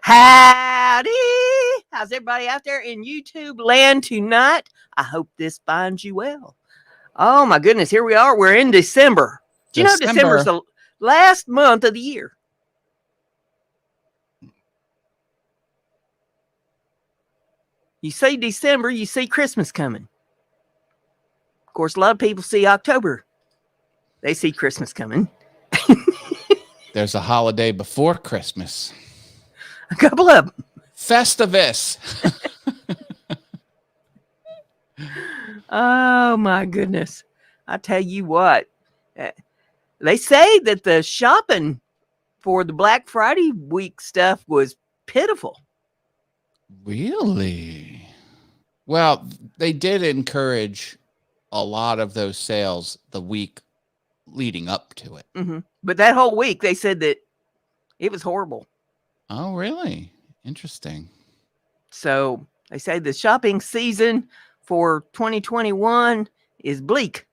Howdy! How's everybody out there in YouTube land tonight? I hope this finds you well. Oh my goodness, here we are. We're in December. Do you know December's the last month of the year? You see December, you see Christmas coming. Of course, a lot of people see October. They see Christmas coming. There's a holiday before Christmas. A couple of them. Festivus. Oh my goodness. I tell you what. They say that the shopping for the Black Friday week stuff was pitiful. Really? Well, they did encourage a lot of those sales the week leading up to it. Mm-hmm. But that whole week, they said that it was horrible. Oh, really? Interesting. So they say the shopping season for 2021 is bleak.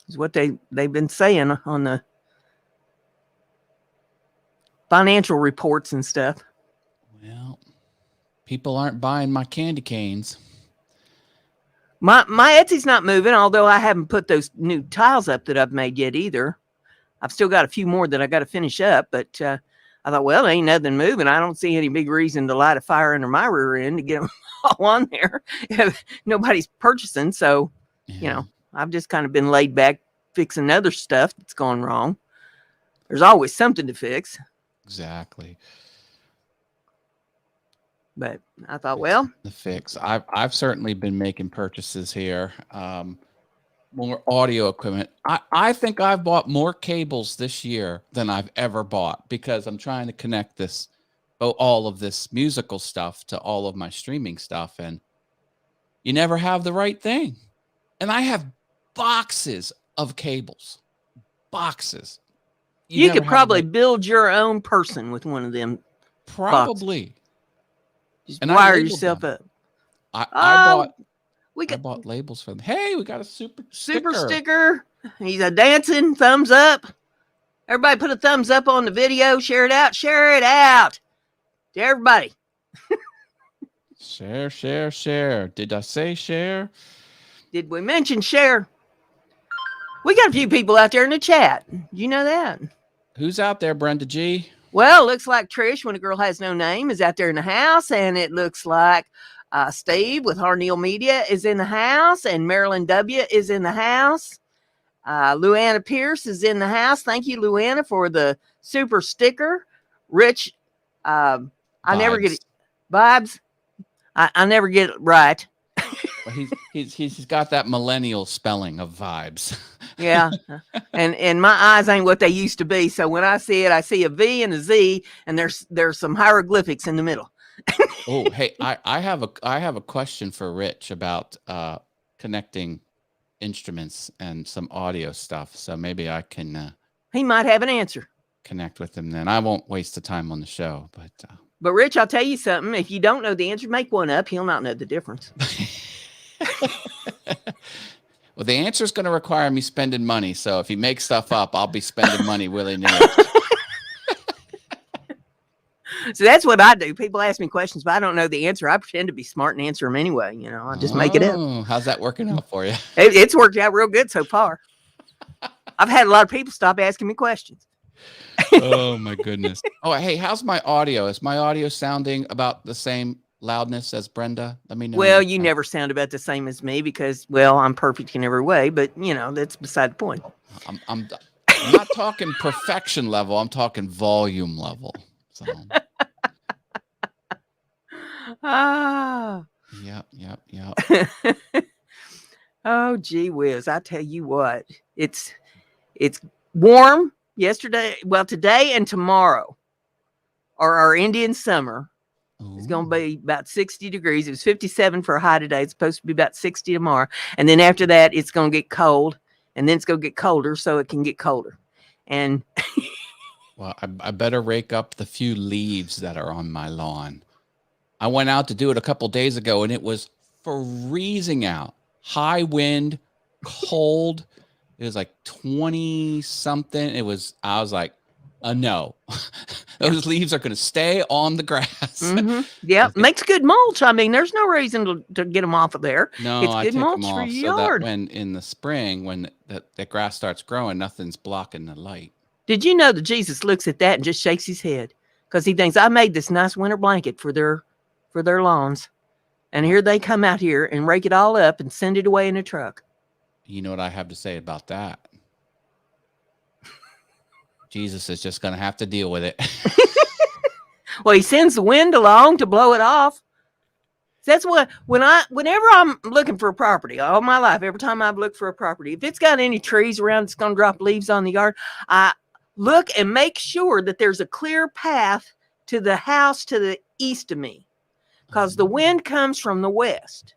Is what they've been saying on the financial reports and stuff. Well, people aren't buying my candy canes. My Etsy's not moving, although I haven't put those new tiles up that I've made yet either. I've still got a few more that I got to finish up, but I thought, well, ain't nothing moving. I don't see any big reason to light a fire under my rear end to get them all on there. Nobody's purchasing, so, you know, I've just kind of been laid back fixing other stuff that's gone wrong. There's always something to fix. Exactly. But I thought, well, the fix. I've certainly been making purchases here. More audio equipment. I think I've bought more cables this year than I've ever bought because I'm trying to connect all of this musical stuff to all of my streaming stuff, and you never have the right thing. And I have boxes of cables. Boxes. You could probably build your own person with one of them. Probably. Boxes. Just wire yourself up. I bought labels for them. Hey, we got a super sticker. He's a dancing thumbs up. Everybody put a thumbs up on the video. Share it out. Share it out to everybody. Share. Did I say share? Did we mention share? We got a few people out there in the chat. You know that? Who's out there, BrendaG? Well, it looks like Trish, when a girl has no name, is out there in the house, and it looks like Steve with Harneal Media is in the house, and Marilyn W is in the house. Luanna Pierce is in the house. Thank you, Luanna, for the super sticker. Rich, I never get it. Vibes. I never get it right. Well, he's got that millennial spelling of vibes. Yeah. And my eyes ain't what they used to be. So when I see it, I see a V and a Z, and there's some hieroglyphics in the middle. Oh, hey, I have a question for Rich about connecting instruments and some audio stuff. So maybe I can he might have an answer. Connect with him then. I won't waste the time on the show, but Rich, I'll tell you something. If you don't know the answer, make one up. He'll not know the difference. Well, the answer is going to require me spending money. So if he makes stuff up, I'll be spending money willy-nilly. So that's what I do. People ask me questions, but I don't know the answer. I pretend to be smart and answer them anyway. You know, I just make it up. How's that working out for you? It's worked out real good so far. I've had a lot of people stop asking me questions. Oh my goodness. Oh, hey, how's my audio? Is my audio sounding about the same loudness as Brenda? Let me know. Well, you never sound about the same as me because, well, I'm perfect in every way, but you know, that's beside the point. I'm not talking perfection level. I'm talking volume level. So. Yep. Oh, gee whiz. I tell you what, it's warm yesterday. Well, today and tomorrow are our Indian summer. Ooh. It's going to be about 60 degrees. It was 57 for a high today. It's supposed to be about 60 tomorrow. And then after that, it's going to get cold, and then it's going to get colder so it can get colder. And well, I better rake up the few leaves that are on my lawn. I went out to do it a couple days ago, and it was freezing out. High wind, cold. It was like 20 something. I was like, No. Those leaves are going to stay on the grass. Yeah, makes good mulch. I mean, there's no reason to get them off of there. No, It's I good take them mulch for off your so yard. that when in the spring, when the grass starts growing, nothing's blocking the light. Did you know that Jesus looks at that and just shakes his head because he thinks I made this nice winter blanket for their lawns, and here they come out here and rake it all up and send it away in a truck. You know what I have to say about that? Jesus is just going to have to deal with it. Well, he sends the wind along to blow it off. That's what whenever I'm looking for a property, all my life, every time I've looked for a property, if it's got any trees around, it's going to drop leaves on the yard. I look and make sure that there's a clear path to the house to the east of me, because the wind comes from the west.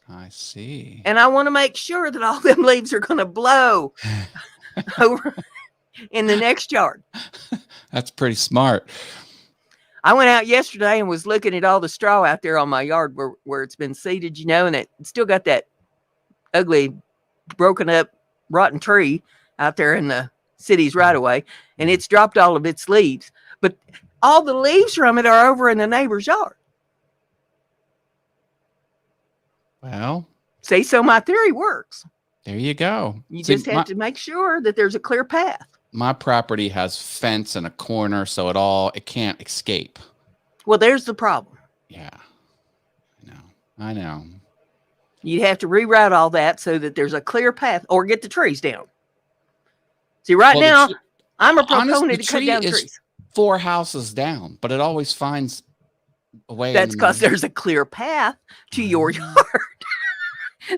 I see. And I want to make sure that all them leaves are going to blow over in the next yard. That's pretty smart. I went out yesterday and was looking at all the straw out there on my yard where it's been seeded, and it still got that ugly, broken up, rotten tree out there in the city's right away, and it's dropped all of its leaves. But all the leaves from it are over in the neighbor's yard. Well, see, so my theory works. There you go. You just have to make sure that there's a clear path. My property has fence and a corner, so it can't escape. Well, there's the problem. Yeah, I know. You'd have to reroute all that so that there's a clear path, or get the trees down. See, now, I'm a proponent to cut down trees. 4 houses down, but it always finds a way. That's because there's a clear path to your yard.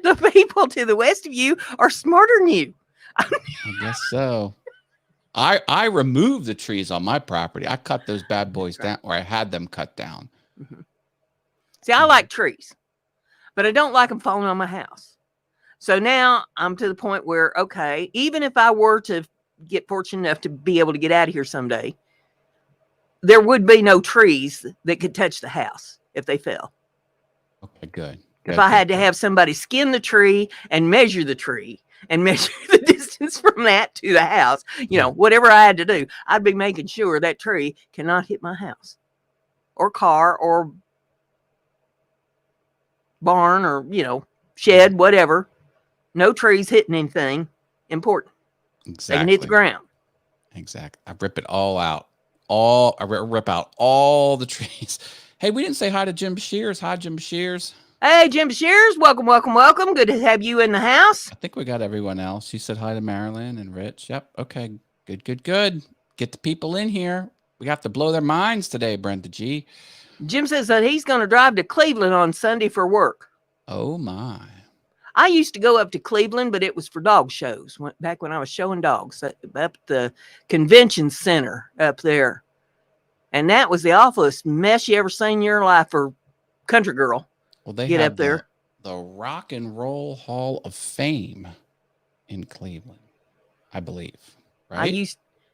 The people to the west of you are smarter than you. I guess so. I removed the trees on my property. I cut those bad boys down, or I had them cut down. See, I like trees, but I don't like them falling on my house. So now I'm to the point where, okay, even if I were to get fortunate enough to be able to get out of here someday, there would be no trees that could touch the house if they fell. Okay, good. If I had to have somebody skin the tree and measure the tree and measure the distance from that to the house, whatever I had to do, I'd be making sure that tree cannot hit my house or car or barn or, shed, whatever. No trees hitting anything important. Exactly. They can hit the ground. Exactly. I rip it all out. I rip out all the trees. Hey, we didn't say hi to Jim Shears. Hi, Jim Shears. Hey, Jim Shears. Welcome, welcome, welcome. Good to have you in the house. I think we got everyone else. You said hi to Marilyn and Rich. Yep. Okay. Good. Get the people in here. We have to blow their minds today, BrendaG. Jim says that he's going to drive to Cleveland on Sunday for work. Oh, my. I used to go up to Cleveland, but it was for dog shows. Back when I was showing dogs up at the convention center up there. And that was the awfulest mess you ever seen in your life for country girl. Well, they get have up there. The Rock and Roll Hall of Fame in Cleveland, I believe. Right? I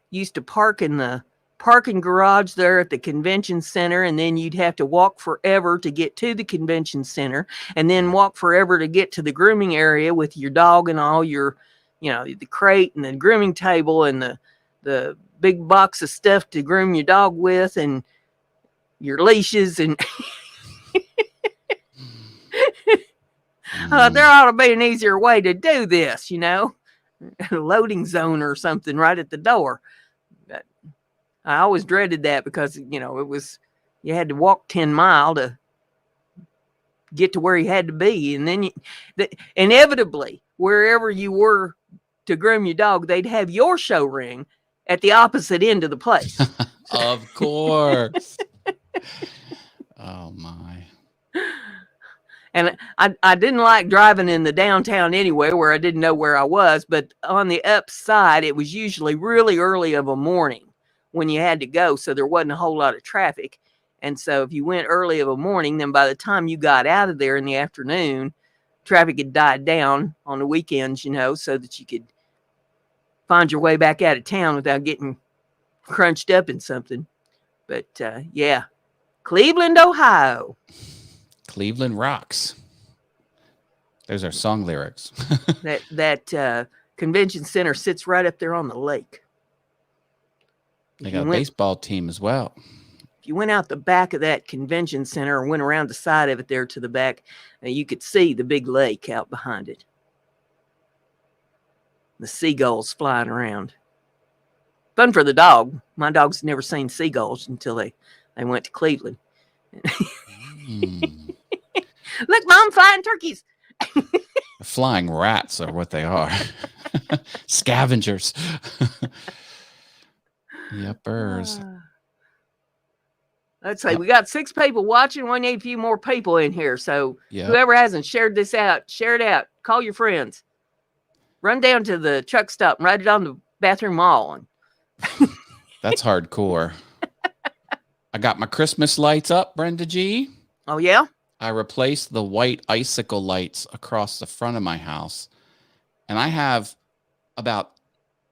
used to park in the parking garage there at the convention center, and then you'd have to walk forever to get to the convention center, and then walk forever to get to the grooming area with your dog and all your, the crate and the grooming table and the big box of stuff to groom your dog with and your leashes and there ought to be an easier way to do this, a loading zone or something right at the door. But I always dreaded that because, it was, you had to walk 10 miles to get to where you had to be. And then inevitably, wherever you were to groom your dog, they'd have your show ring at the opposite end of the place. Of course. Oh, my. And I didn't like driving in the downtown anyway, where I didn't know where I was. But on the upside, it was usually really early of a morning when you had to go. So there wasn't a whole lot of traffic. And so if you went early of a morning, then by the time you got out of there in the afternoon, traffic had died down on the weekends, so that you could find your way back out of town without getting crunched up in something. But yeah, Cleveland, Ohio. Cleveland rocks. There's our song lyrics. that convention center sits right up there on the lake. They got a baseball team as well. If you went out the back of that convention center and went around the side of it there to the back, you could see the big lake out behind it. The seagulls flying around. Fun for the dog. My dog's never seen seagulls until they went to Cleveland. Look, Mom, flying turkeys. Flying rats are what they are. Scavengers. Yuppers. Let's say we got 6 people watching. We need a few more people in here. So whoever hasn't shared this out, share it out. Call your friends. Run down to the truck stop and write it on the bathroom wall. That's hardcore. I got my Christmas lights up, Brenda G. Oh, yeah? I replaced the white icicle lights across the front of my house. And I have about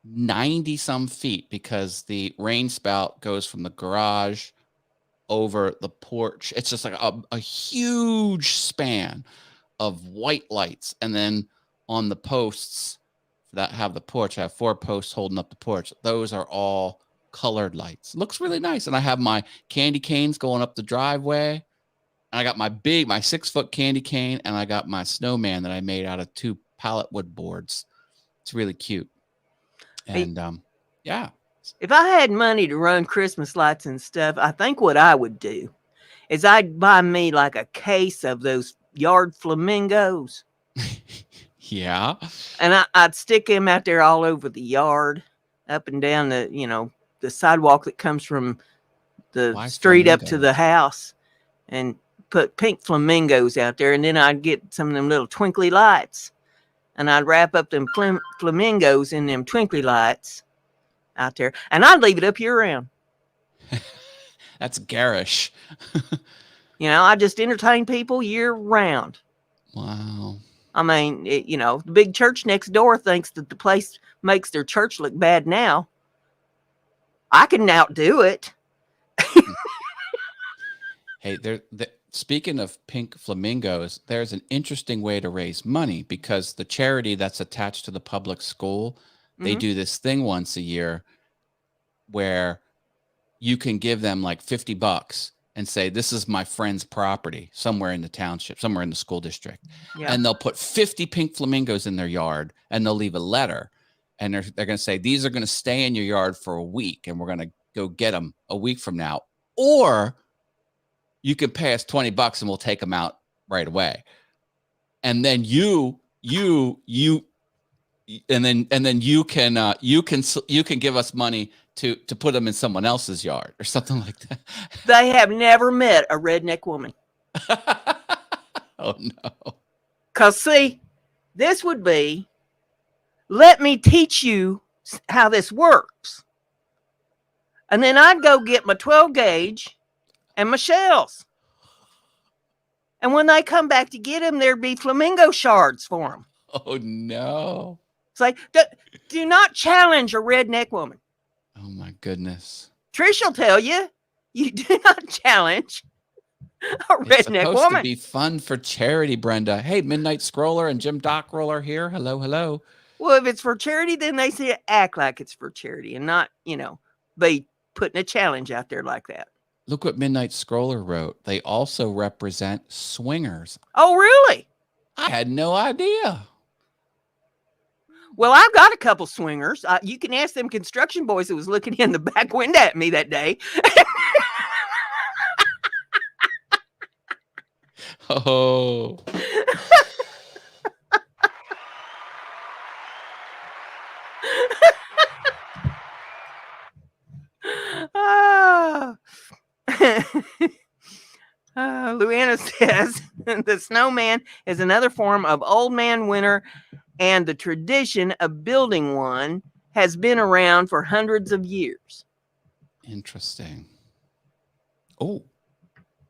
90 some feet because the rain spout goes from the garage over the porch. It's just like a huge span of white lights. And then on the posts that have the porch, I have 4 posts holding up the porch. Those are all colored lights. Looks really nice. And I have my candy canes going up the driveway. And I got my 6-foot candy cane, and I got my snowman that I made out of 2 pallet wood boards. It's really cute. And yeah. If I had money to run Christmas lights and stuff, I think what I would do is I'd buy me like a case of those yard flamingos. Yeah. And I'd stick them out there all over the yard, up and down the sidewalk that comes from the street up to the house, and put pink flamingos out there. And then I'd get some of them little twinkly lights, and I'd wrap up them flamingos in them twinkly lights out there, and I'd leave it up year round. That's garish. I just entertain people year round. Wow. I mean, the big church next door thinks that the place makes their church look bad now. I can outdo it. Hey, speaking of pink flamingos, there's an interesting way to raise money because the charity that's attached to the public school, they do this thing once a year where you can give them like $50 and say, this is my friend's property somewhere in the township, somewhere in the school district. Yeah. And they'll put 50 pink flamingos in their yard, and they'll leave a letter. And they're going to say, these are going to stay in your yard for a week, and we're going to go get them a week from now. Or you can pay us $20 and we'll take them out right away. And then you can give us money to put them in someone else's yard or something like that. They have never met a redneck woman. Oh no. 'Cause see, this would be, let me teach you how this works. And then I'd go get my 12 gauge and my shells. And when they come back to get them, there'd be flamingo shards for them. Oh no. It's like, do not challenge a redneck woman. Oh my goodness. Trish will tell you, you do not challenge a redneck woman. It's supposed to be fun for charity, Brenda. Hey, Midnight Scroller and Jim Dockrell are here. Hello, hello. Well, if it's for charity, then they say act like it's for charity and not, be putting a challenge out there like that. Look what Midnight Scroller wrote. They also represent swingers. Oh, really? I had no idea. Well, I've got a couple swingers. You can ask them construction boys who was looking in the back window at me that day. Oh. Luana says the snowman is another form of old man winter, and the tradition of building one has been around for hundreds of years. Interesting. Oh,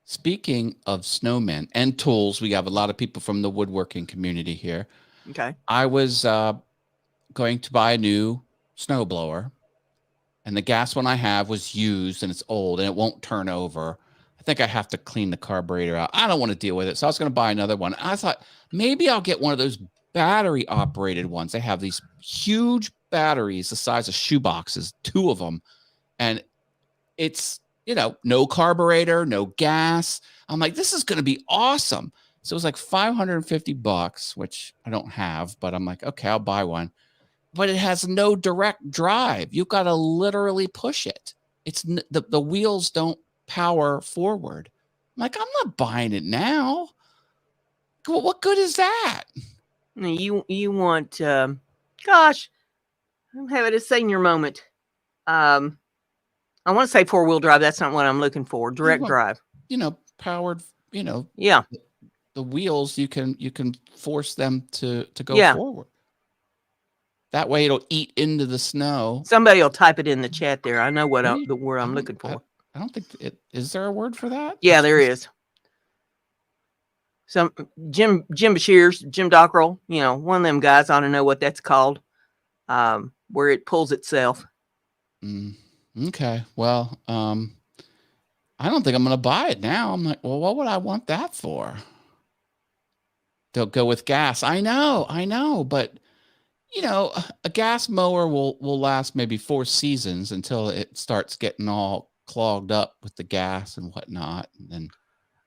speaking of snowmen and tools, we have a lot of people from the woodworking community here. Okay. I was going to buy a new snowblower, and the gas one I have was used, and it's old, and it won't turn over. I think I have to clean the carburetor out. I don't want to deal with it, so I was going to buy another one. I thought maybe I'll get one of those battery-operated ones. They have these huge batteries the size of shoe boxes, 2 of them, And it's, no carburetor, no gas. I'm like, this is going to be awesome. So it was like $550, which I don't have, but I'm like, okay, I'll buy one. But it has no direct drive. You've got to literally push it. It's the wheels don't power forward. I'm like, I'm not buying it now. What good is that? You want, gosh, I'm having a senior moment. I want to say 4-wheel drive. That's not what I'm looking for. Direct drive. Powered. Yeah. The wheels, you can force them to go forward. That way it'll eat into the snow. Somebody will type it in the chat there. I know the word I'm looking for. I don't think is there a word for that? Yeah, there is. Some Jim Bashir's, Jim Dockrell, one of them guys ought to know what that's called. Where it pulls itself. Okay. Well, I don't think I'm going to buy it now. I'm like, well, what would I want that for? They'll go with gas. I know, but a gas mower will last maybe 4 seasons until it starts getting all clogged up with the gas and whatnot. And then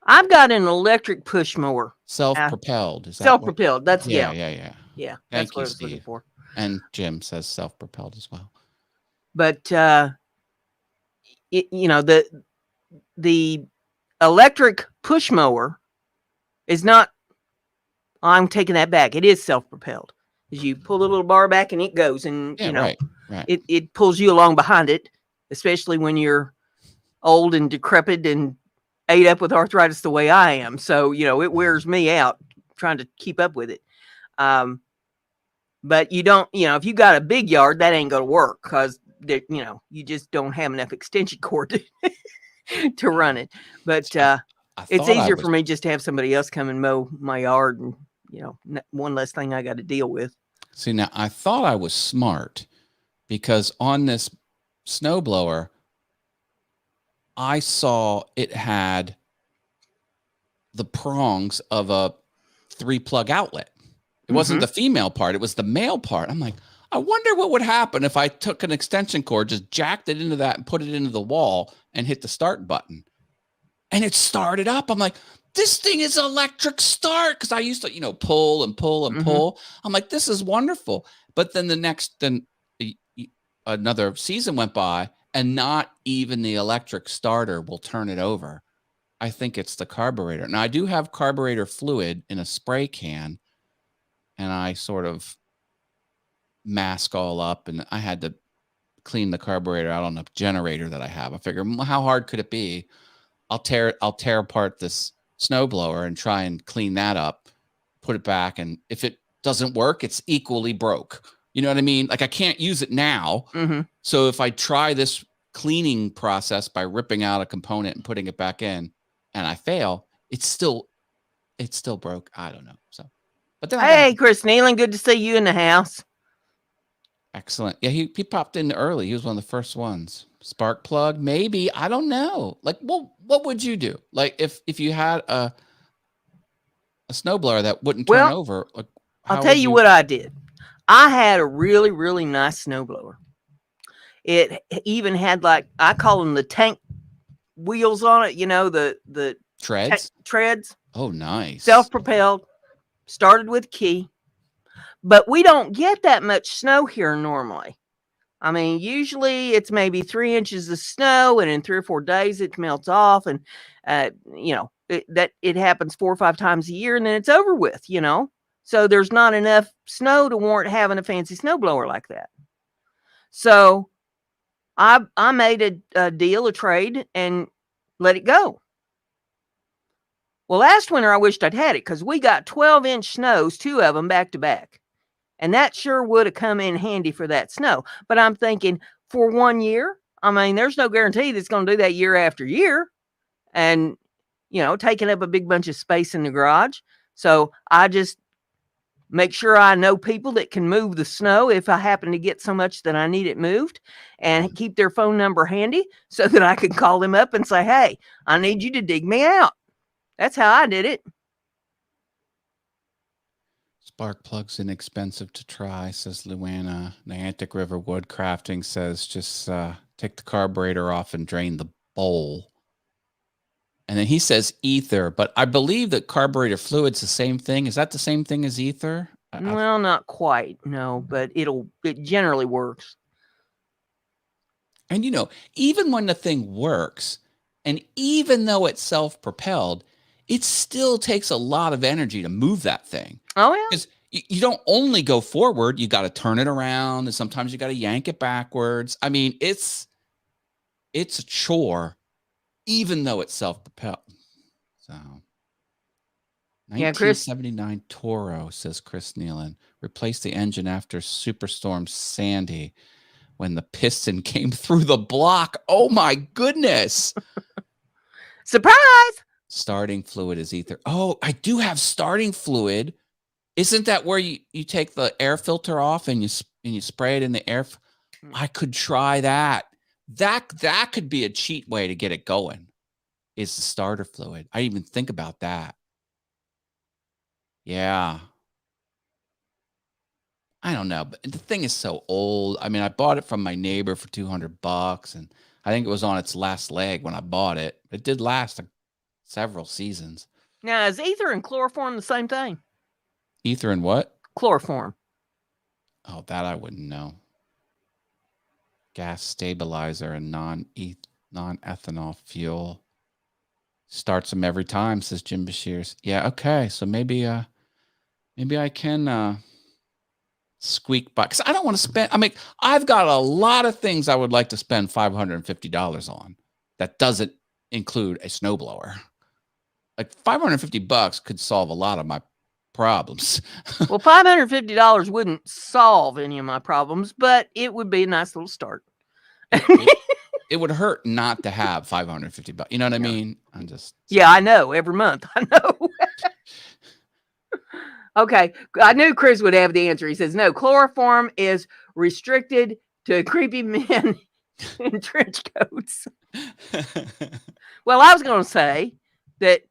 I've got an electric push mower. Self-propelled. Is that self-propelled? That's yeah. Yeah, Thank that's what you, I was Steve. looking for. And Jim says self-propelled as well. But the electric push mower is not. I'm taking that back. It is self-propelled. You pull the little bar back and it goes, and right. It pulls you along behind it, especially when you're old and decrepit and ate up with arthritis the way I am. So it wears me out trying to keep up with it. But you don't, if you got a big yard, that ain't gonna work because you just don't have enough extension cord to run it. But it's easier for me just to have somebody else come and mow my yard, and one less thing I got to deal with. See, now I thought I was smart because on this snowblower, I saw it had the prongs of a 3-plug outlet. It wasn't the female part. It was the male part. I'm like, I wonder what would happen if I took an extension cord, just jacked it into that and put it into the wall and hit the start button. And it started up. I'm like, this thing is electric start. Because I used to, pull and pull and pull. I'm like, this is wonderful. But then another season went by and not even the electric starter will turn it over. I think it's the carburetor. Now, I do have carburetor fluid in a spray can, and I sort of mask all up, and I had to clean the carburetor out on a generator that I have. I figure, how hard could it be? I'll tear apart this snowblower and try and clean that up, put it back, and if it doesn't work, it's equally broke. You know what I mean? Like I can't use it now. So if I try this cleaning process by ripping out a component and putting it back in, and I fail, it's still broke. I don't know. So, but then hey, Chris Nealon, good to see you in the house. Excellent. Yeah, he popped in early. He was one of the first ones. Spark plug, maybe. I don't know. Like, well, what would you do? Like, if you had a snowblower that wouldn't turn over, like, I'll tell you what I did. I had a really, really nice snowblower. It even had, like, I call them the tank wheels on it. The treads. Treads. Oh, nice. Self-propelled. Started with key. But we don't get that much snow here normally. I mean, usually it's maybe 3 inches of snow, and in 3 or 4 days it melts off, and it happens 4 or 5 times a year, and then it's over with. So there's not enough snow to warrant having a fancy snowblower like that. So I made a trade, and let it go. Well, last winter I wished I'd had it because we got 12-inch snows, 2 of them back to back. And that sure would have come in handy for that snow. But I'm thinking, for 1 year, I mean, there's no guarantee that's going to do that year after year. And, taking up a big bunch of space in the garage. So I just make sure I know people that can move the snow if I happen to get so much that I need it moved, and keep their phone number handy so that I can call them up and say, hey, I need you to dig me out. That's how I did it. Spark plugs inexpensive to try, says Luana. Niantic River Wood Crafting says just take the carburetor off and drain the bowl. And then he says ether, but I believe that carburetor fluid's the same thing. Is that the same thing as ether? Well, not quite, no, but it generally works. And even when the thing works, and even though it's self-propelled, it still takes a lot of energy to move that thing. Oh, yeah. Because you don't only go forward, you got to turn it around, and sometimes you got to yank it backwards. I mean, it's a chore, even though it's self-propelled. So, Yeah, Chris. 1979 Toro, says Chris Nealon, replaced the engine after Superstorm Sandy when the piston came through the block. Oh my goodness! Surprise! Starting fluid is ether. Oh, I do have starting fluid. Isn't that where you take the air filter off and you spray it in the air? I could try that. That could be a cheat way to get it going. Is the starter fluid. I didn't even think about that. Yeah. I don't know, but the thing is so old. I mean, I bought it from my neighbor for $200, and I think it was on its last leg when I bought it. It did last several seasons. Now, is ether and chloroform the same thing? Ether and what? Chloroform. Oh, that I wouldn't know. Gas stabilizer and non-ethanol fuel. Starts them every time, says Jim Bashirs. Yeah, okay. So maybe I can squeak by, because I don't want to spend. I mean, I've got a lot of things I would like to spend $550 on. That doesn't include a snowblower. Like $550 could solve a lot of my problems. Well, $550 wouldn't solve any of my problems, but it would be a nice little start. It would hurt not to have $550. You know what I mean? I'm just. Yeah, I know. Every month, I know. Okay, I knew Chris would have the answer. He says, no, chloroform is restricted to creepy men in trench coats. Well, I was going to say that,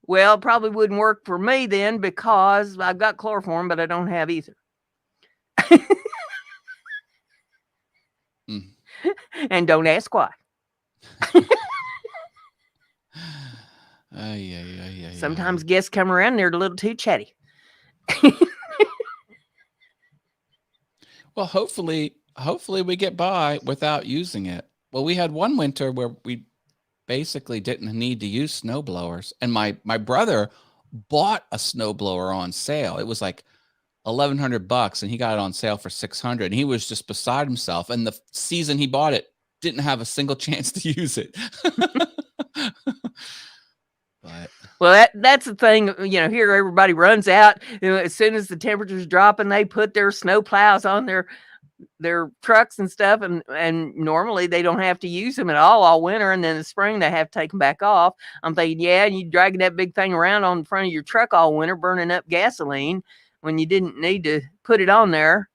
well, it probably wouldn't work for me then because I've got chloroform, but I don't have ether. And don't ask why. Sometimes guests come around and they're a little too chatty. Well, hopefully we get by without using it. Well, we had one winter where we basically didn't need to use snow blowers, and my brother bought a snowblower on sale. It was like $1,100, and he got it on sale for $600, and he was just beside himself. And the season he bought it, didn't have a single chance to use it. But well, that's the thing. Here everybody runs out. As soon as the temperatures drop, and they put their snow plows on their trucks and stuff, and normally they don't have to use them at all winter, and then in the spring they have to take them back off. I'm thinking, yeah, you dragging that big thing around on the front of your truck all winter, burning up gasoline when you didn't need to put it on there.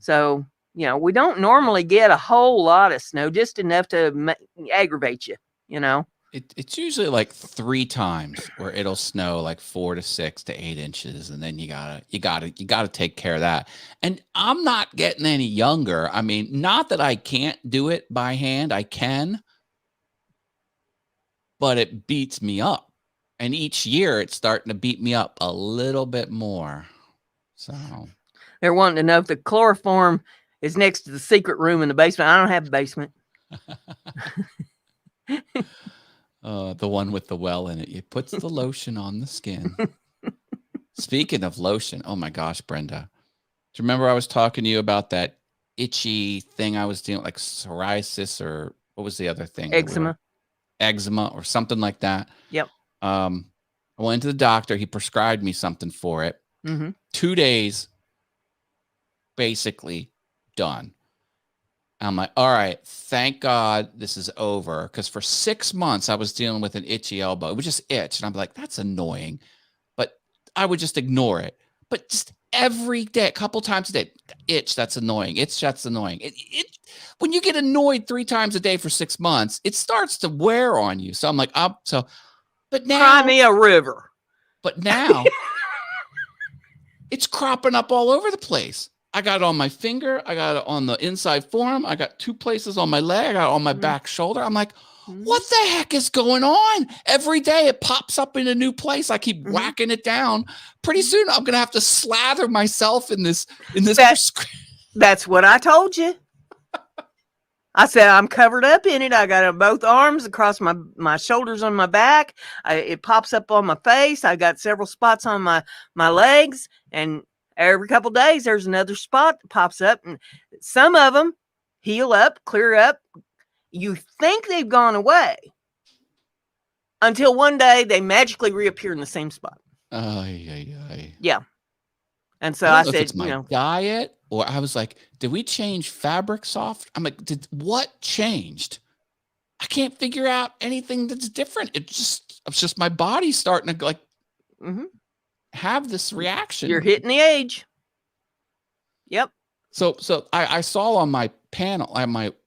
So, we don't normally get a whole lot of snow, just enough to aggravate you, It's usually like 3 times where it'll snow like 4 to 6 to 8 inches, and then you gotta take care of that. And I'm not getting any younger. I mean, not that I can't do it by hand, I can, but it beats me up. And each year it's starting to beat me up a little bit more. So they're wanting to know if the chloroform is next to the secret room in the basement. I don't have a basement. The one with the well in it. It puts the lotion on the skin. Speaking of lotion, oh my gosh, Brenda. Do you remember I was talking to you about that itchy thing I was dealing, like psoriasis, or what was the other thing? Eczema or something like that. Yep. I went to the doctor. He prescribed me something for it. 2 days, basically done. I'm like, all right, thank God this is over. Because for 6 months, I was dealing with an itchy elbow. It would just itch. And I'm like, that's annoying. But I would just ignore it. But just every day, a couple times a day, itch, that's annoying. Itch, that's annoying. When you get annoyed 3 times a day for 6 months, it starts to wear on you. So I'm like, but now. Cry me a river. But now, it's cropping up all over the place. I got it on my finger. I got it on the inside forearm. I got 2 places on my leg. I got it on my back shoulder. I'm like, what the heck is going on? Every day it pops up in a new place. I keep whacking it down. Pretty soon I'm going to have to slather myself in this That's what I told you. I said, I'm covered up in it. I got it on both arms, across my shoulders, on my back. It pops up on my face. I got several spots on my legs, and every couple days there's another spot that pops up, and some of them heal up, clear up. You think they've gone away until one day they magically reappear in the same spot. Yeah. And so I said, it's my diet, or I was like, did we change fabric soft? I'm like, what changed? I can't figure out anything that's different. It's just my body starting to like have this reaction. You're hitting the age. Yep. So I saw on my panel,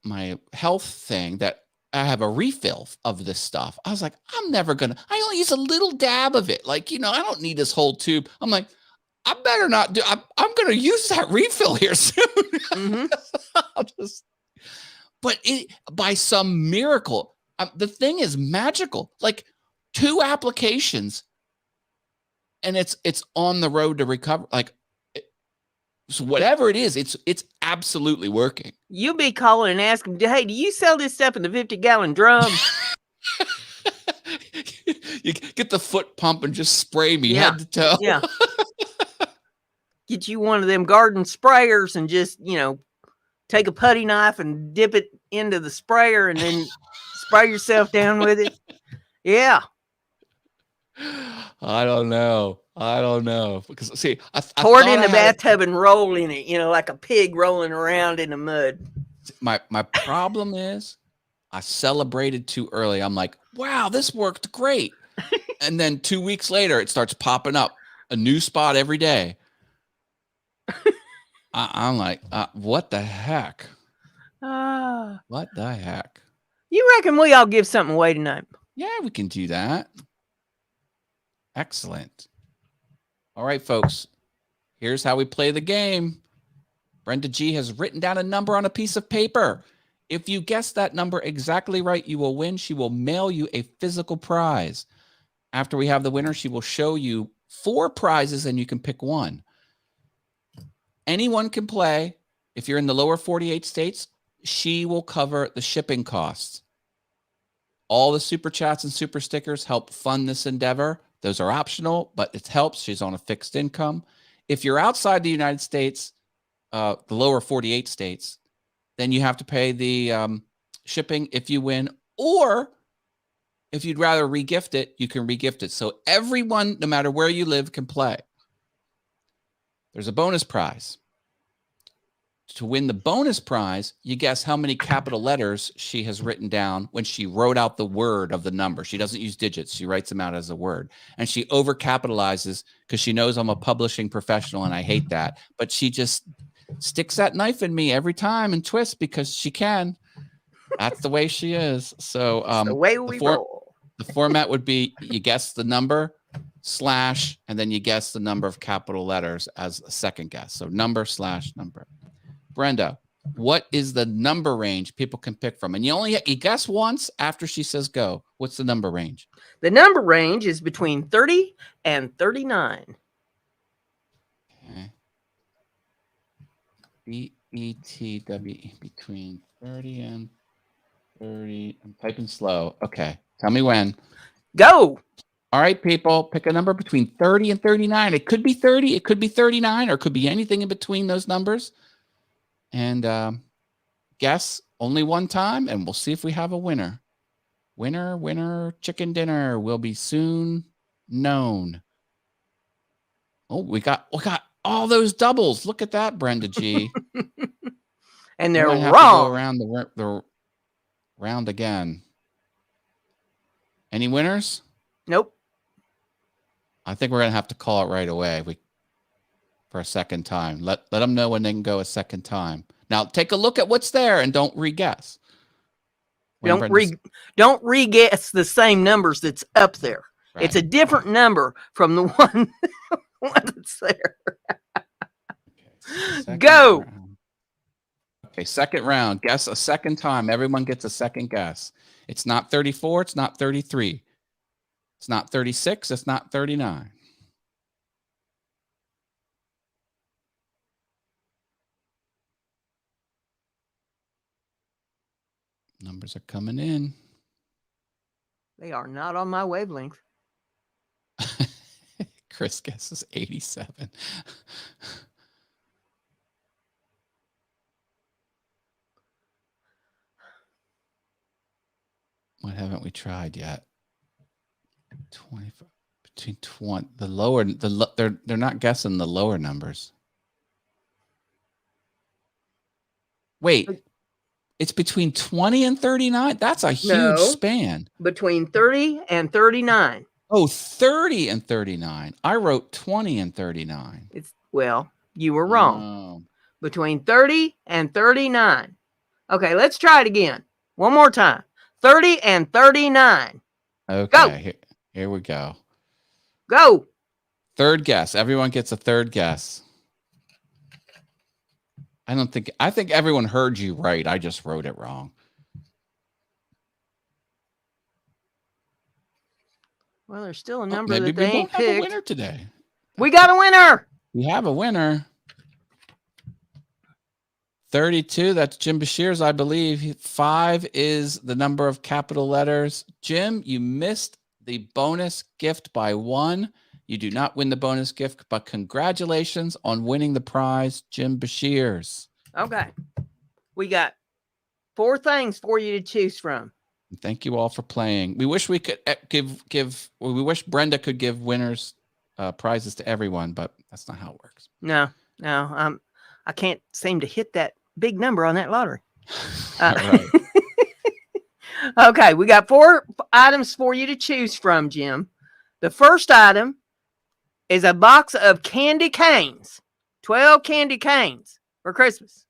my health thing, that I have a refill of this stuff. I was like, I only use a little dab of it. Like, I don't need this whole tube. I'm like, I better not do. I'm going to use that refill here soon. But by some miracle, the thing is magical. Like 2 applications, and it's on the road to recover. Like, so whatever it is, it's absolutely working. You be calling and asking, hey, do you sell this stuff in the 50-gallon drum? You get the foot pump and just spray me head to toe. Yeah. Get you one of them garden sprayers and just, take a putty knife and dip it into the sprayer and then spray yourself down with it. Yeah. I don't know. Because see, I pour it in the bathtub and roll in it, like a pig rolling around in the mud. My problem is I celebrated too early. I'm like, wow, this worked great. And then 2 weeks later, it starts popping up a new spot every day. I'm like, what the heck? What the heck? You reckon we all give something away tonight? Yeah, we can do that. Excellent. All right, folks. Here's how we play the game. BrendaG has written down a number on a piece of paper. If you guess that number exactly right, you will win. She will mail you a physical prize. After we have the winner, she will show you 4 prizes and you can pick one. Anyone can play. If you're in the lower 48 states, she will cover the shipping costs. All the super chats and super stickers help fund this endeavor. Those are optional, but it helps. She's on a fixed income. If you're outside the United States, the lower 48 states, then you have to pay the shipping if you win, or if you'd rather regift it, you can regift it. So everyone, no matter where you live, can play. There's a bonus prize. To win the bonus prize, you guess how many capital letters she has written down when she wrote out the word of the number. She doesn't use digits. She writes them out as a word. And she overcapitalizes because she knows I'm a publishing professional and I hate that. But she just sticks that knife in me every time and twists because she can. That's the way she is. So the way we roll. The format would be you guess the number, slash, and then you guess the number of capital letters as a second guess. So number slash number. Brenda, what is the number range people can pick from? And you guess once after she says go. What's the number range? The number range is between 30 and 39. Okay. BETWE, between 30 and 30. I'm typing slow. Okay. Tell me when. Go. All right, people. Pick a number between 30 and 39. It could be 30. It could be 39, or it could be anything in between those numbers. And guess only one time, and we'll see if we have a winner. Winner, chicken dinner will be soon known. Oh, we got all those doubles. Look at that, BrendaG. And they're wrong. Go around the round again. Any winners? Nope. I think we're gonna have to call it right away. For a second time. Let them know when they can go a second time. Now take a look at what's there and don't re-guess. Don't re-guess the same numbers that's up there. Right. It's a different number from the one that's there. Okay, Go. Round. Okay, second round. Guess a second time. Everyone gets a second guess. It's not 34. It's not 33. It's not 36. It's not 39. Numbers are coming in. They are not on my wavelength. Chris guesses 87. What haven't we tried yet? 25 between 20. The lower, they're not guessing the lower numbers. Wait, it's between 20 and 39? That's a huge span. Between 30 and 39. Oh, 30 and 39. I wrote 20 and 39. Well, you were wrong. Oh. Between 30 and 39. Okay, let's try it again. One more time. 30 and 39. Okay, here we go. Go. Third guess. Everyone gets a third guess. I think everyone heard you right. I just wrote it wrong. Well, there's still a number maybe that they ain't picked. Have a winner today. We got a winner. We have a winner. 32. That's Jim Bashir's, I believe. 5 is the number of capital letters. Jim, you missed the bonus gift by 1. You do not win the bonus gift, but congratulations on winning the prize, Jim Bashir's. Okay. We got 4 things for you to choose from. Thank you all for playing. We wish we could we wish Brenda could give winners prizes to everyone, but that's not how it works. No. I can't seem to hit that big number on that lottery. Right. Okay, we got 4 items for you to choose from, Jim. The first item is a box of candy canes. 12 candy canes for Christmas.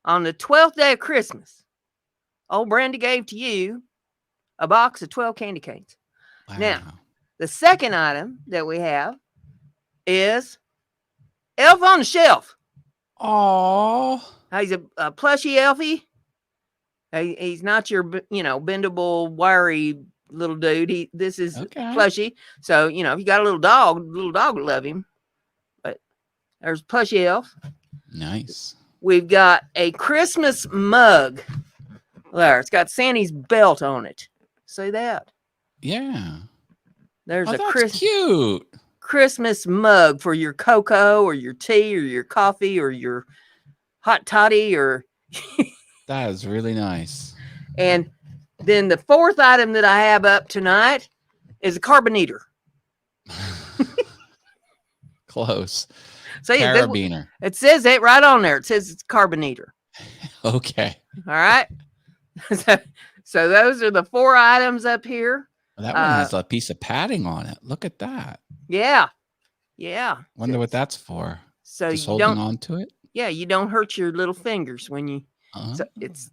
On the 12th day of Christmas, old Brenda gave to you a box of 12 candy canes. Wow. Now, the second item that we have is Elf on the Shelf. Oh, he's a plushy Elfie. He's not your, bendable, wiry little dude. This is plushy. So, if you got a little dog will love him. But there's plushy Elf. Nice. We've got a Christmas mug. There, it's got Santa's belt on it. See that? Yeah. There's cute Christmas mug for your cocoa or your tea or your coffee or your hot toddy or. That is really nice. And then the fourth item that I have up tonight is a Carbonator. Close. So Carabiner. It says it right on there. It says it's Carbonator. Okay. All right. So those are the 4 items up here. That one has a piece of padding on it. Look at that. Yeah. Wonder what that's for. So just holding on to it. Yeah, you don't hurt your little fingers when you. So it's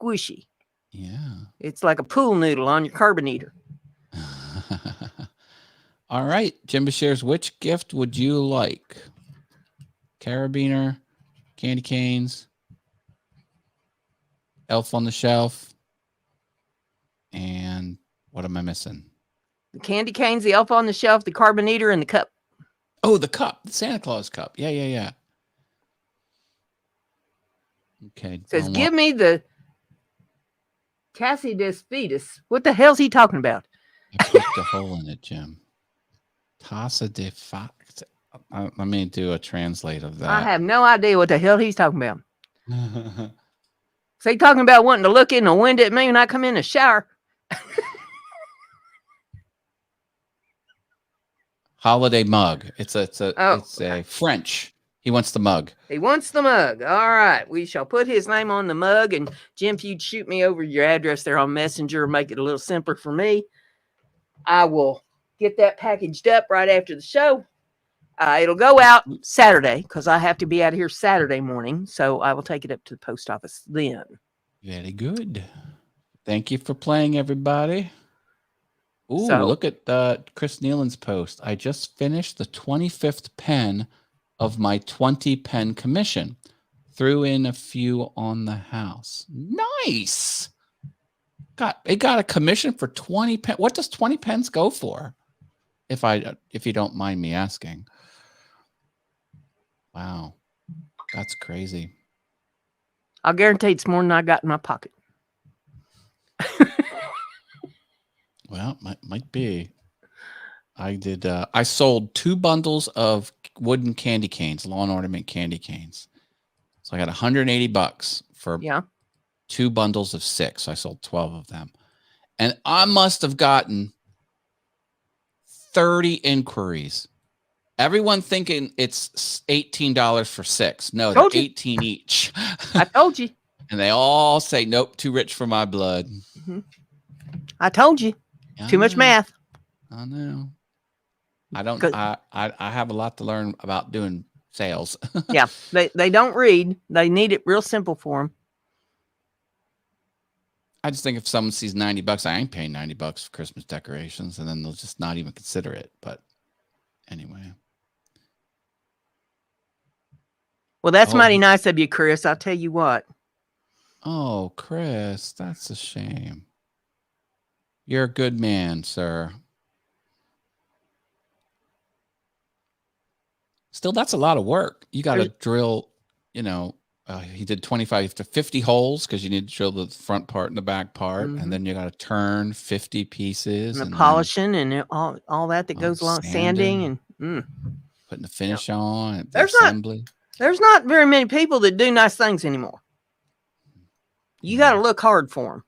squishy. Yeah. It's like a pool noodle on your Carbonator. All right, Jim Bashir's, which gift would you like? Carabiner, candy canes, Elf on the Shelf, and what am I missing? The candy canes, the Elf on the Shelf, the Carbonator, and the cup. Oh, the cup, the Santa Claus cup. Yeah. Okay. It says, give me the Cassie des Fetus. What the hell's he talking about? I poked a hole in it, Jim. Tassa de Fox. Let me do a translate of that. I have no idea what the hell he's talking about. So he talking about wanting to look in the window at me when I come in the shower. Holiday mug. It's a French. He wants the mug. He wants the mug. All right. We shall put his name on the mug. And Jim, if you'd shoot me over your address there on Messenger, make it a little simpler for me, I will get that packaged up right after the show. It'll go out Saturday because I have to be out of here Saturday morning. So I will take it up to the post office then. Very good. Thank you for playing, everybody. Ooh, look at Chris Nealon's post. I just finished the 25th pen of my 20 pen commission. Threw in a few on the house. Nice. It got a commission for 20 pens. What does 20 pens go for? If you don't mind me asking. Wow. That's crazy. I'll guarantee it's more than I got in my pocket. Well, might be. I sold 2 bundles of wooden candy canes, lawn ornament candy canes. So I got $180 for 2 bundles of 6. So I sold 12 of them. And I must have gotten 30 inquiries. Everyone thinking it's $18 for 6. No, they're 18 each. I told you. And they all say, nope, too rich for my blood. Mm-hmm. I told you. Too much math. I know. I have a lot to learn about doing sales. Yeah, they don't read. They need it real simple for them. I just think if someone sees $90, I ain't paying $90 for Christmas decorations, and then they'll just not even consider it. But anyway. Well, that's mighty nice of you, Chris. I'll tell you what. Oh, Chris, that's a shame. You're a good man, sir. Still, that's a lot of work. You got to drill, he did 25 to 50 holes because you need to drill the front part and the back part. Mm-hmm. And then you got to turn 50 pieces. And the polishing and all that goes along, sanding and putting the finish on. Assembly. There's not very many people that do nice things anymore. You got to look hard for them.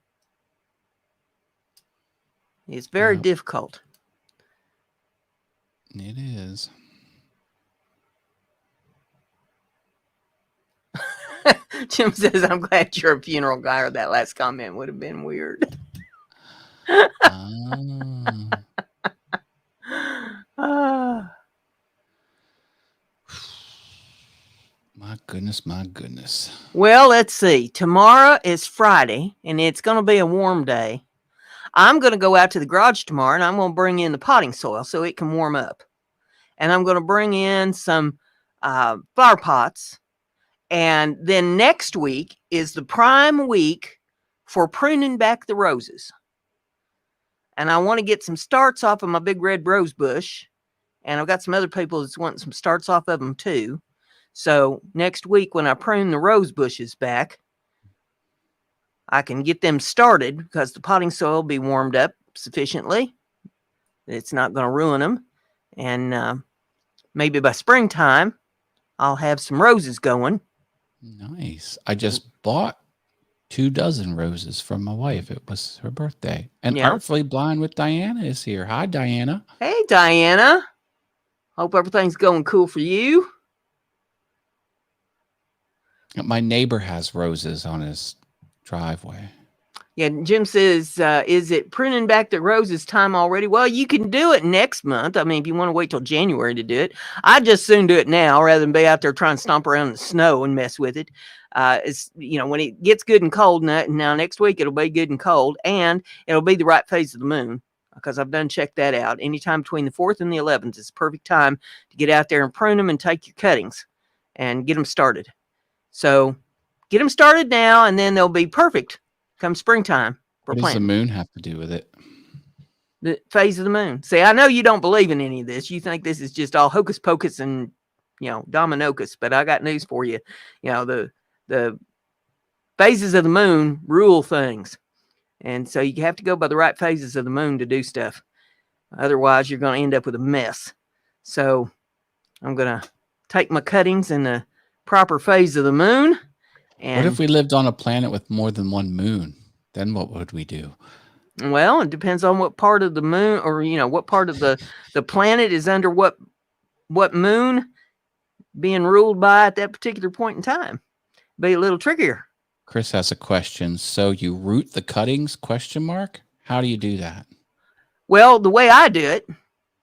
It's very difficult. It is. Jim says, I'm glad you're a funeral guy, or that last comment would have been weird. My goodness. Well, let's see. Tomorrow is Friday, and it's going to be a warm day. I'm going to go out to the garage tomorrow, and I'm going to bring in the potting soil so it can warm up. And I'm going to bring in some flower pots. And then next week is the prime week for pruning back the roses. And I want to get some starts off of my big red rose bush. And I've got some other people that's wanting some starts off of them too. So next week when I prune the rose bushes back, I can get them started because the potting soil will be warmed up sufficiently. It's not going to ruin them. And maybe by springtime, I'll have some roses going. Nice. I just bought 24 roses from my wife. It was her birthday. And Artfully Blind with Diana is here. Hi, Diana. Hey, Diana. Hope everything's going cool for you. My neighbor has roses on his driveway. Yeah, Jim says, is it pruning back the roses time already? Well, you can do it next month. I mean, if you want to wait till January to do it, I'd just soon do it now rather than be out there trying to stomp around in the snow and mess with it. It's, when it gets good and cold, now next week it'll be good and cold, and it'll be the right phase of the moon because I've done checked that out. Anytime between the 4th and the 11th is the perfect time to get out there and prune them and take your cuttings and get them started. So get them started now, and then they'll be perfect come springtime. What does the moon have to do with it? The phase of the moon. See, I know you don't believe in any of this. You think this is just all hocus pocus and, dominocus, but I got news for you. The phases of the moon rule things. And so you have to go by the right phases of the moon to do stuff. Otherwise, you're going to end up with a mess. So I'm going to take my cuttings in the proper phase of the moon. And what if we lived on a planet with more than one moon? Then what would we do? Well, it depends on what part of the moon, or what part of the planet is under what moon being ruled by at that particular point in time. Be a little trickier. Chris has a question. So you root the cuttings? ? How do you do that? Well, the way I do it.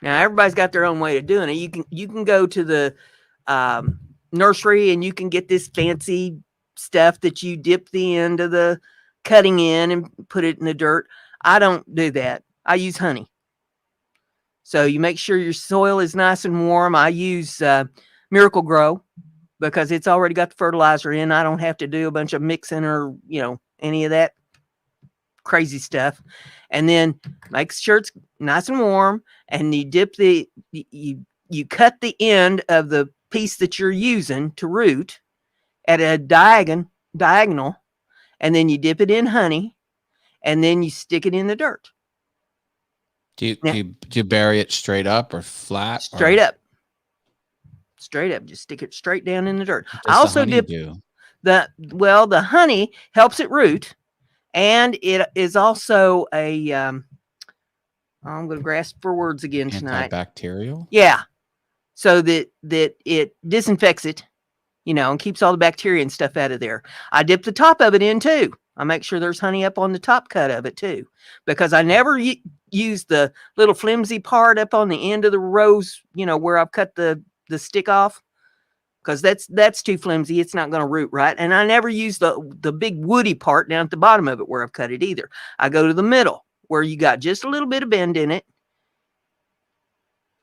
Now everybody's got their own way of doing it. You can go to the nursery and you can get this fancy stuff that you dip the end of the cutting in and put it in the dirt. I don't do that. I use honey. So you make sure your soil is nice and warm. I use Miracle Grow, because it's already got the fertilizer in. I don't have to do a bunch of mixing or, any of that crazy stuff. And then make sure it's nice and warm, and you dip you cut the end of the piece that you're using to root at a diagonal, and then you dip it in honey, and then you stick it in the dirt. Do you bury it straight up or flat? Straight up. Straight up. Just stick it straight down in the dirt. I also dip the honey helps it root, and it is also a I'm going to grasp for words again tonight. Antibacterial? Yeah. So that it disinfects it, and keeps all the bacteria and stuff out of there. I dip the top of it in too. I make sure there's honey up on the top cut of it too, because I never use the little flimsy part up on the end of the rose, where I've cut the stick off, because that's too flimsy. It's not going to root right. And I never use the big woody part down at the bottom of it where I've cut it either. I go to the middle where you got just a little bit of bend in it.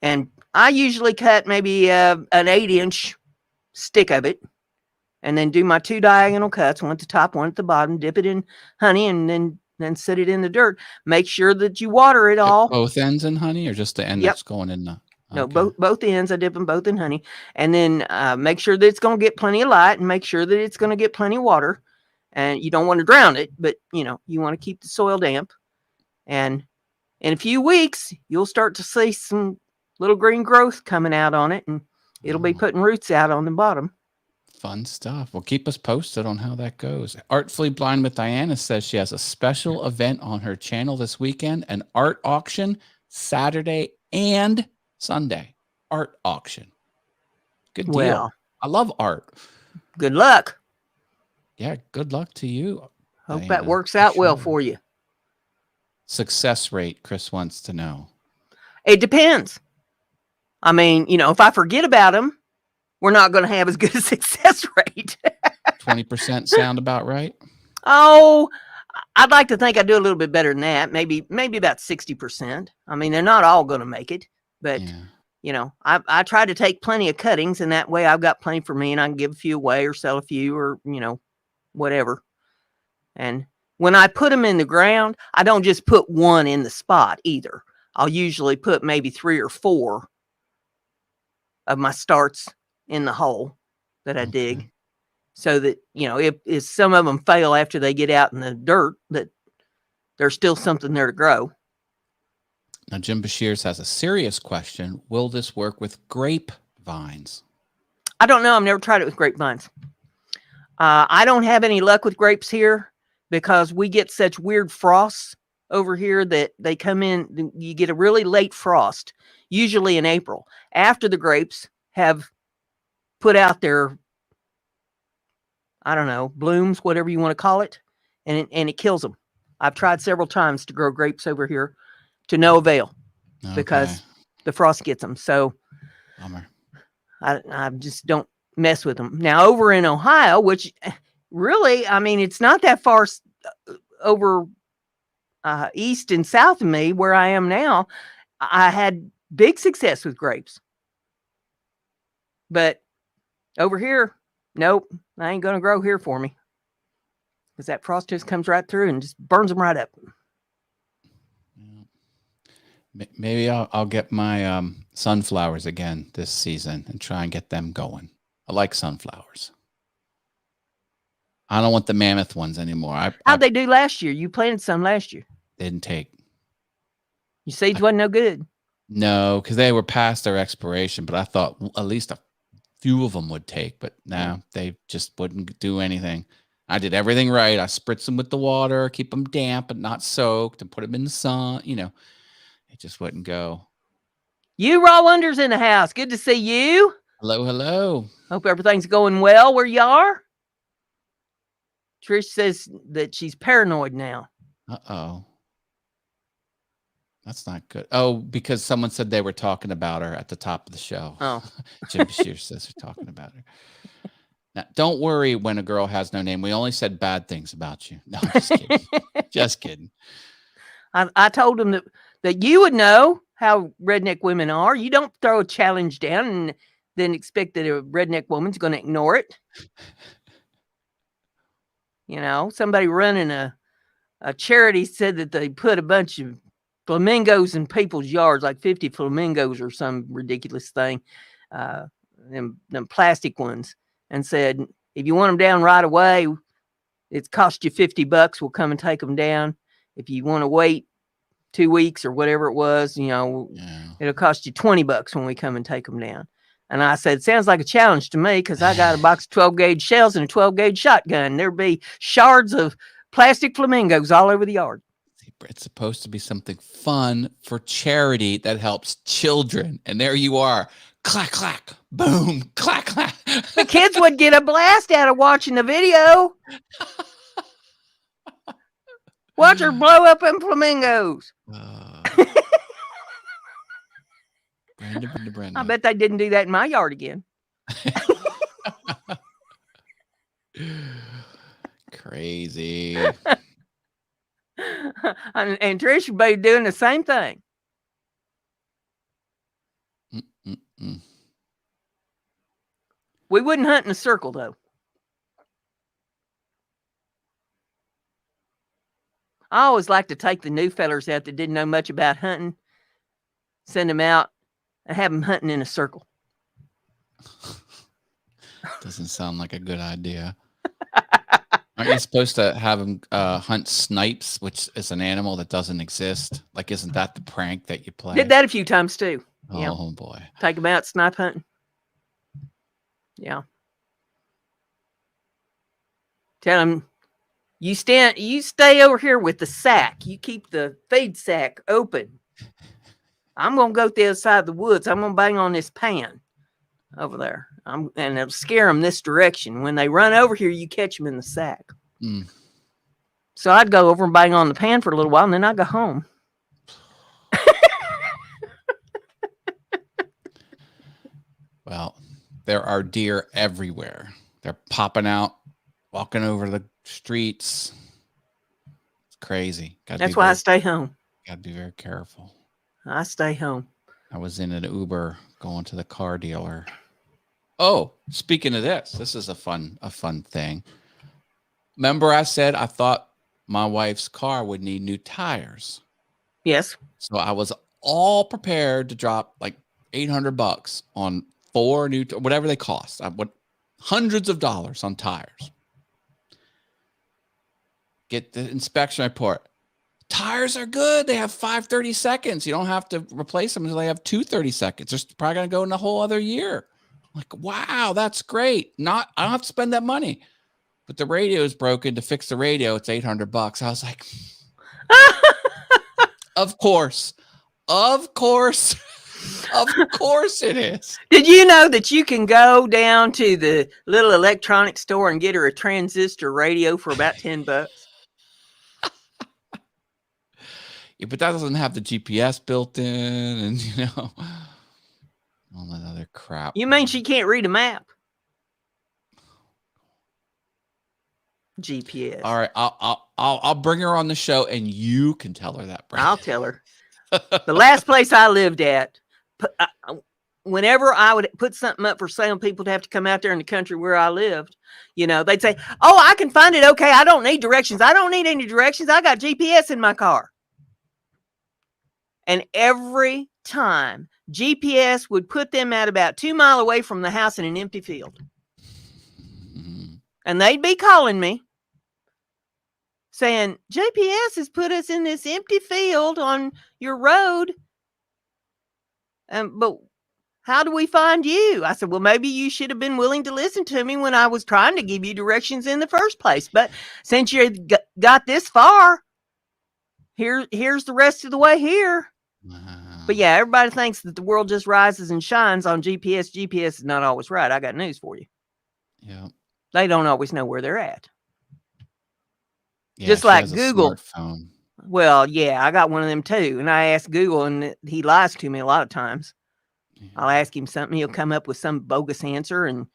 And I usually cut maybe an 8-inch stick of it, and then do my 2 diagonal cuts, one at the top, one at the bottom, dip it in honey, and then set it in the dirt. Make sure that you water it all. Both ends in honey, or just the end that's going in the... Okay. No, both ends. I dip them both in honey, and then make sure that it's going to get plenty of light, and make sure that it's going to get plenty of water. And you don't want to drown it, but you want to keep the soil damp. And in a few weeks, you'll start to see some little green growth coming out on it, and it'll be putting roots out on the bottom. Fun stuff. Well, keep us posted on how that goes. Artfully Blind with Diana says she has a special event on her channel this weekend, an art auction Saturday and Sunday. Art auction. Good deal. Well, I love art. Good luck. Yeah, good luck to you. Hope Diana, that works out well for you. Success rate, Chris wants to know. It depends. I mean, if I forget about them, we're not going to have as good a success rate. 20% sound about right? Oh, I'd like to think I do a little bit better than that. Maybe about 60%. I mean, they're not all going to make it, but I try to take plenty of cuttings, and that way I've got plenty for me, and I can give a few away or sell a few, or, whatever. And when I put them in the ground, I don't just put one in the spot either. I'll usually put maybe 3 or 4 of my starts in the hole that I dig, so that, if some of them fail after they get out in the dirt, that there's still something there to grow. Now, Jim Bashirs has a serious question. Will this work with grape vines? I don't know. I've never tried it with grapevines. I don't have any luck with grapes here because we get such weird frosts over here that they come in. You get a really late frost, usually in April, after the grapes have put out their, I don't know, blooms, whatever you want to call it, and it kills them. I've tried several times to grow grapes over here to no avail because the frost gets them. So bummer. I just don't mess with them. Now, over in Ohio, which really, I mean, it's not that far over east and south of me where I am now, I had big success with grapes. But over here, nope, I ain't going to grow here for me. Because that frost just comes right through and just burns them right up. Maybe I'll get my sunflowers again this season and try and get them going. I like sunflowers. I don't want the mammoth ones anymore. How'd they do last year? You planted some last year. They didn't take. Your seeds wasn't no good. No, because they were past their expiration, but I thought at least a few of them would take, but no, they just wouldn't do anything. I did everything right. I spritzed them with the water, keep them damp but not soaked, and put them in the sun. It just wouldn't go. You Raw Wonders in the house. Good to see you. Hello, hello. Hope everything's going well where you are. Trish says that she's paranoid now. Uh-oh. That's not good. Oh, because someone said they were talking about her at the top of the show. Oh. Jim Bashir says they're talking about her. Now, don't worry when a girl has no name. We only said bad things about you. No, just kidding. Just kidding. I told him that you would know how redneck women are. You don't throw a challenge down then expect that a redneck woman's going to ignore it. You know, somebody running a charity said that they put a bunch of flamingos in people's yards, like 50 flamingos or some ridiculous thing, them plastic ones, and said, if you want them down right away, it's cost you $50. We'll come and take them down. If you want to wait 2 weeks or whatever it was, you know, it'll cost you $20 when we come and take them down. And I said, sounds like a challenge to me, because I got a box of 12 gauge shells and a 12 gauge shotgun. There'd be shards of plastic flamingos all over the yard. It's supposed to be something fun for charity that helps children. And there you are. Clack, clack, boom, clack, clack. The kids would get a blast out of watching the video. Watch her blow up them flamingos. Brenda. I bet they didn't do that in my yard again. Crazy. And Trish would be doing the same thing. We wouldn't hunt in a circle, though. I always like to take the new fellers out that didn't know much about hunting, send them out, and have them hunting in a circle. Doesn't sound like a good idea. Aren't you supposed to have them hunt snipes, which is an animal that doesn't exist? Like, isn't that the prank that you play? Did that a few times, too. Oh, yeah. Boy. Take them out snipe hunting. Yeah. Tell them, you stay over here with the sack. You keep the feed sack open. I'm going to go to the other side of the woods. I'm going to bang on this pan over there. And it'll scare them this direction. When they run over here, you catch them in the sack. So I'd go over and bang on the pan for a little while, and then I'd go home. Well, there are deer everywhere. They're popping out, walking over the streets. It's crazy. That's why I stay home. Got to be very careful. I stay home. I was in an Uber going to the car dealer. Oh, speaking of this is a fun thing. Remember I said I thought my wife's car would need new tires. Yes. So I was all prepared to drop like $800 on 4 new, whatever they cost. I went hundreds of dollars on tires. Get the inspection report. Tires are good. They have 5 30 seconds. You don't have to replace them until they have 2 30 seconds. They're probably going to go in a whole other year. I'm like, wow, that's great. I don't have to spend that money. But the radio is broken. To fix the radio, it's $800. I was like, of course it is. Did you know that you can go down to the little electronics store and get her a transistor radio for about $10? Yeah, but that doesn't have the GPS built in, and all that other crap. You mean she can't read a map? GPS. All right, I'll bring her on the show, and you can tell her that. Brenda. I'll tell her. The last place I lived at, whenever I would put something up for sale, people would have to come out there in the country where I lived. They'd say, "Oh, I can find it. Okay, I don't need directions. I don't need any directions. I got GPS in my car." And every time, GPS would put them at about 2 miles away from the house in an empty field. And they'd be calling me saying, GPS has put us in this empty field on your road. But how do we find you? I said, well, maybe you should have been willing to listen to me when I was trying to give you directions in the first place. But since you got this far, here's the rest of the way here. Wow. But yeah, everybody thinks that the world just rises and shines on GPS. GPS is not always right. I got news for you. Yeah. They don't always know where they're at. Yeah, just like Google. Smartphone. Well, yeah, I got one of them too. And I asked Google, and he lies to me a lot of times. Yeah. I'll ask him something. He'll come up with some bogus answer. And,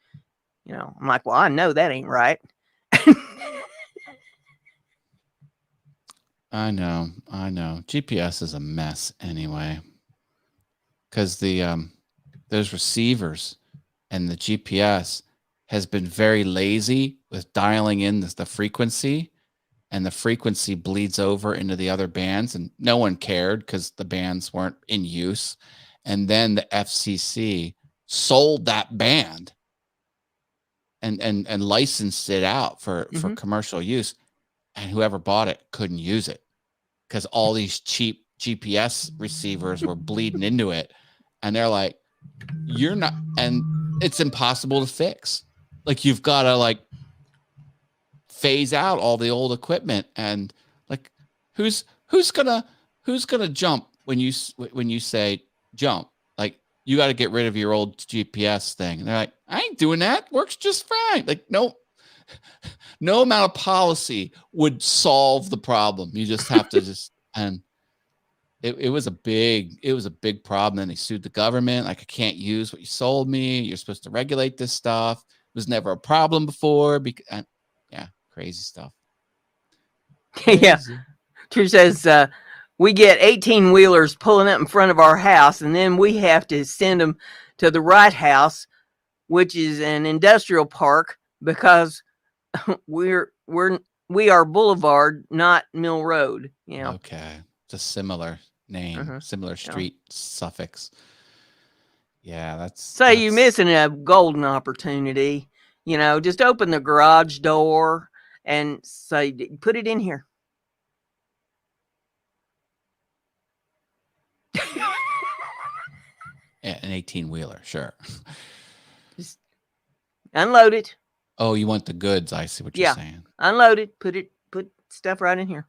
I'm like, well, I know that ain't right. I know. GPS is a mess anyway. Because those receivers, and the GPS has been very lazy with dialing in the frequency, and the frequency bleeds over into the other bands, and no one cared because the bands weren't in use. And then the FCC sold that band and licensed it out for commercial use, and whoever bought it couldn't use it because all these cheap GPS receivers were bleeding into it. And they're like, you're not, and it's impossible to fix. Like, you've got to like phase out all the old equipment, and like, who's gonna jump when you say jump? Like, you got to get rid of your old GPS thing. And they're like, I ain't doing that. Works just fine. Like, no amount of policy would solve the problem. You just have to just, and it was a big problem. Then they sued the government. Like, I can't use what you sold me. You're supposed to regulate this stuff. It was never a problem before. Because, yeah, crazy stuff. Crazy. Yeah. Trish says, we get 18-wheelers pulling up in front of our house, and then we have to send them to the right house, which is an industrial park, because we are Boulevard, not Mill Road. Yeah. Okay. It's a similar name, similar street suffix. Yeah, that's you're missing a golden opportunity. Just open the garage door and say, put it in here. Yeah, an 18-wheeler, sure. Just unload it. Oh, you want the goods? I see what you're saying. Unload it. Put stuff right in here.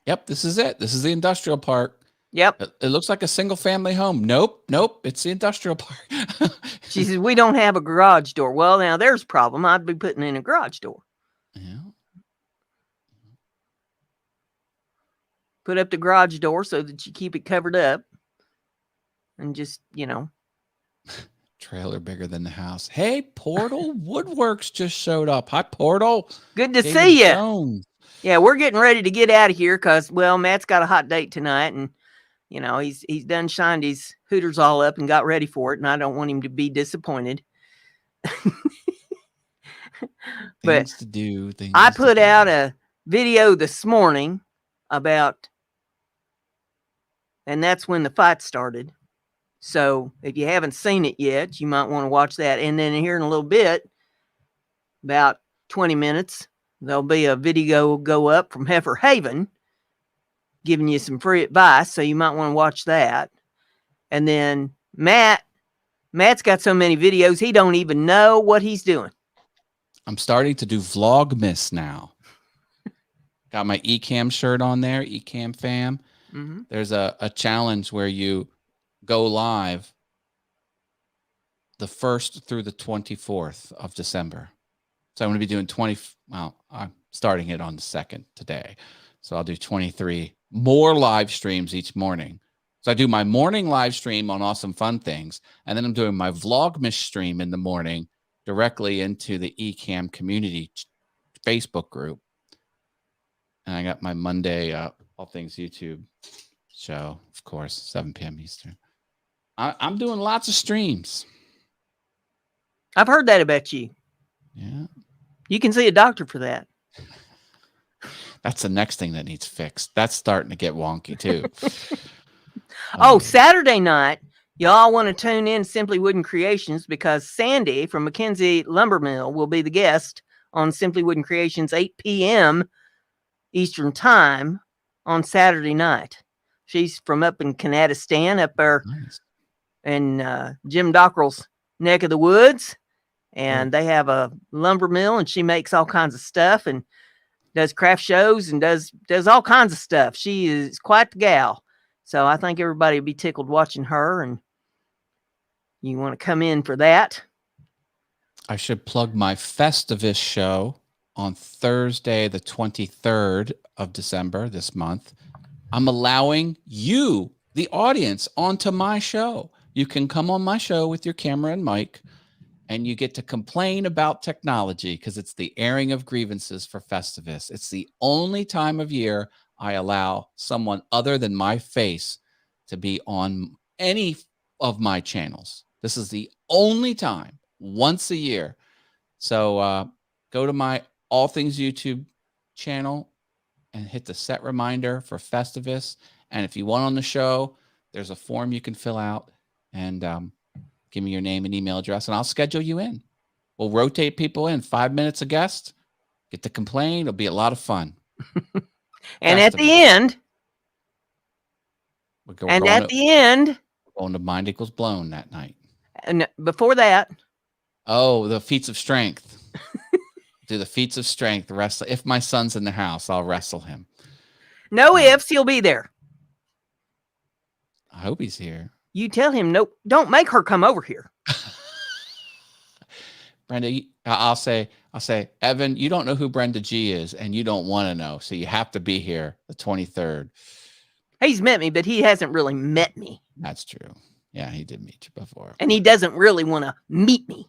Yep, this is it. This is the industrial park. Yep. It looks like a single-family home. Nope. It's the industrial park. She says, we don't have a garage door. Well, now there's a problem. I'd be putting in a garage door. Yeah. Put up the garage door so that you keep it covered up. And just, Trailer bigger than the house. Hey, Portal Woodworks just showed up. Hi, Portal. Good to see you. Jones. Yeah, we're getting ready to get out of here because, well, Matt's got a hot date tonight, and he's done shined his hooters all up and got ready for it, and I don't want him to be disappointed. But things to do. I put out a video this morning about, and that's when the fight started. So if you haven't seen it yet, you might want to watch that. And then here in a little bit, about 20 minutes, there'll be a video go up from Heifer Haven giving you some free advice. So you might want to watch that. And then Matt's got so many videos, he don't even know what he's doing. I'm starting to do Vlogmas now. Got my Ecamm shirt on there, Ecamm fam. Mm-hmm. There's a challenge where you go live the 1st through the 24th of December. So I'm going to be doing I'm starting it on the 2nd today. So I'll do 23 more live streams each morning. So I do my morning live stream on Awesome Fun Things, and then I'm doing my Vlogmas stream in the morning directly into the Ecamm community Facebook group. And I got my Monday All Things YouTube show, of course, 7 p.m. Eastern. I'm doing lots of streams. I've heard that about you. Yeah. You can see a doctor for that. That's the next thing that needs fixed. That's starting to get wonky, too. Saturday night, y'all want to tune in Simply Wooden Creations because Sandy from McKenzie Lumber Mill will be the guest on Simply Wooden Creations, 8 p.m. Eastern Time on Saturday night. She's from up in Kannatistan, up there in Jim Dockrell's neck of the woods. And they have a lumber mill, and she makes all kinds of stuff and does craft shows and does all kinds of stuff. She is quite the gal. So I think everybody will be tickled watching her, and you want to come in for that. I should plug my Festivus show on Thursday, the 23rd of December this month. I'm allowing you, the audience, onto my show. You can come on my show with your camera and mic, and you get to complain about technology because it's the airing of grievances for Festivus. It's the only time of year I allow someone other than my face to be on any of my channels. This is the only time, once a year. So go to my All Things YouTube channel and hit the set reminder for Festivus. And if you want on the show, there's a form you can fill out and give me your name and email address, and I'll schedule you in. We'll rotate people in. 5 minutes a guest. Get to complain. It'll be a lot of fun. And at the end, we're going to Mind Equals Blown that night. And before that, the feats of strength. Do the feats of strength. Wrestle. If my son's in the house, I'll wrestle him. No ifs. He'll be there. I hope he's here. You tell him, nope, don't make her come over here. Brenda, I'll say, Evan, you don't know who BrendaG is, and you don't want to know, so you have to be here the 23rd. He's met me, but he hasn't really met me. That's true. Yeah, he did meet you before. And he doesn't really want to meet me.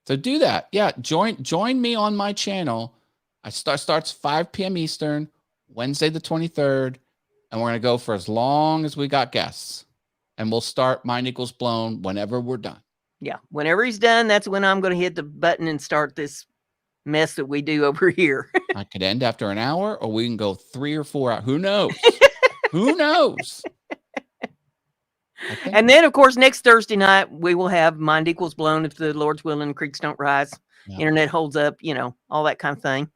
So do that. Yeah, join me on my channel. Starts 5 p.m. Eastern, Wednesday the 23rd, and we're going to go for as long as we got guests. And we'll start Mind Equals Blown whenever we're done. Yeah, whenever he's done, that's when I'm going to hit the button and start this mess that we do over here. I could end after an hour, or we can go 3 or 4 hours. Who knows? Who knows? And then, of course, next Thursday night, we will have Mind Equals Blown if the Lord's willing, creeks don't rise, internet holds up, all that kind of thing.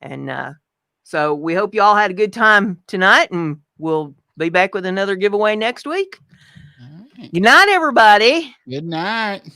And so we hope you all had a good time tonight, and we'll be back with another giveaway next week. All right. Good night, everybody. Good night.